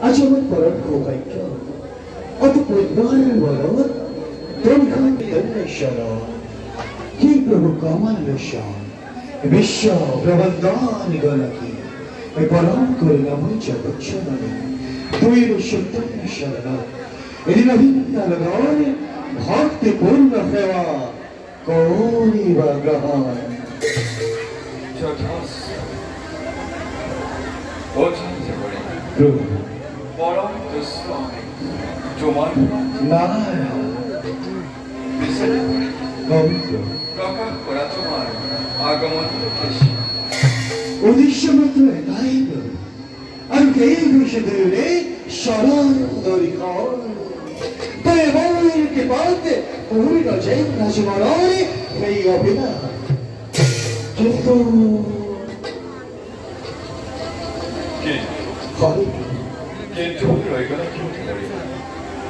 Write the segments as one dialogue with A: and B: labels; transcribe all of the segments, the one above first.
A: ajaban paran kokaikyo at pudnal walot donhan tanashara ki prabhu kamal lashan vishya prabandhan ganaki e param kurnamucha bachanani tuir shubtan sharana edina hinna lagane bhakti purna seva kauni vagahan
B: Jotas Ojanse bore Param Duswami Joman
A: Nara
B: Bisane bore
A: Pavitra
B: Praka kora tomar Agaman keshi
A: Odisha matra edaiba Anke vishadure sharan dorikon Devoir ke parte Urino jenna shimaroni Mei abina Kintu
B: কিন্তু রইগলা cutie করি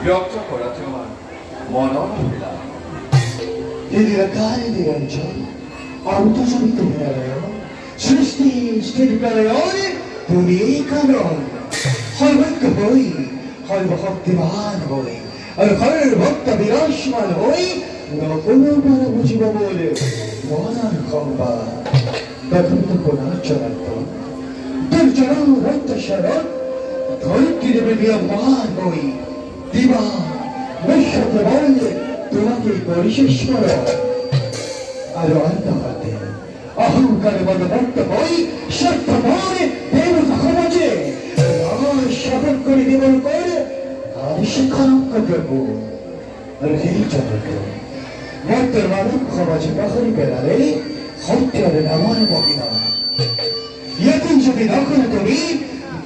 B: বিরক্ত করা তোমার মনন হইলা
A: Didira kare diranjan Auto sabito minarayo Srishti stiri karayone Tuni kanon Halvat ka hoy Halva bhaktiman hoy Al hal bhakta virashman hoy Nakuno para bujiba bole Monar kamba Dakamita kona charato Durjana ratta sharat ধরকি দেবে নিয়মান হই দিবা নৈশতে বললে তোমাকে পরিশেষ করো আর অন্তহতে অহংকারে বদবর্ত হই স্বার্থপরে দেবতা ক্ষমজে আমার শপথ করে দেবল করে আমি শিক্ষারক্ষ দেবো আর এই জগত মর্তের মানব ক্ষমজে পাখরি বেড়ালে হত্যারে নামার মহিমা ইয়াতিন যদি না করে তুমি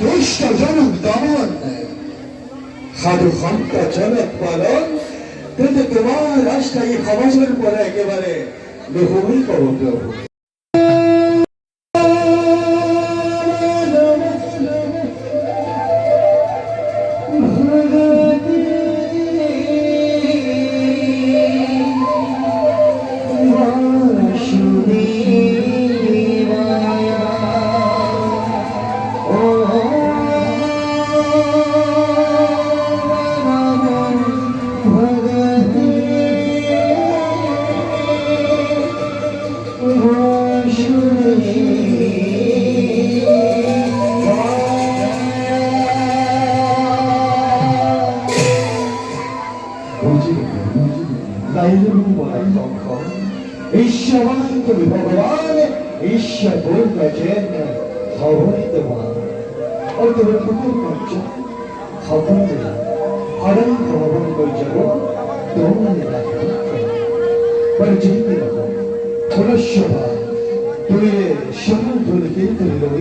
A: দুষ্ট জনক দমন সাধু সন্ত জনক পালন, কিন্তু তোমার রাস্তায় ক্ষমাসের পরে একেবারে লোহই করো প্রভু। ঈশ্বর তুমি ভগবান, ঈশ্বর বলছেন খবরই তোমার ও তোমার পুকুর করছ খবর দিলাম হরণ ভ্রমণ করছো তোমার পরিচিতি পুনঃসভা তুমি সকল ধরে লই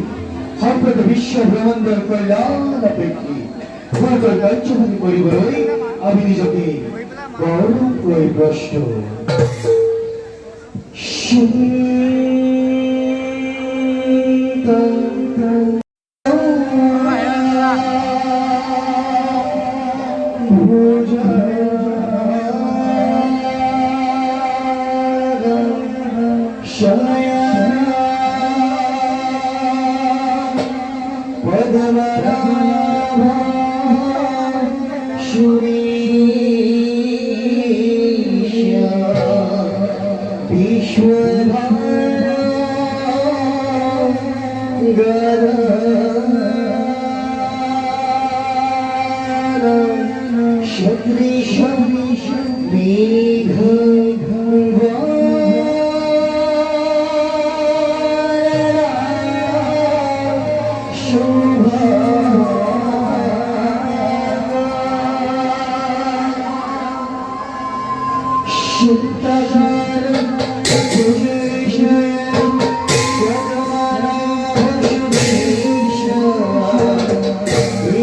A: সম্পদ বিশ্ব ভ্রমণ কল্যাণ অপেক্ষী তোমার কার্যবাদী করিব আমি নিজকে গৌরব করে প্রশ্ন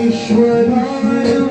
A: Ishwara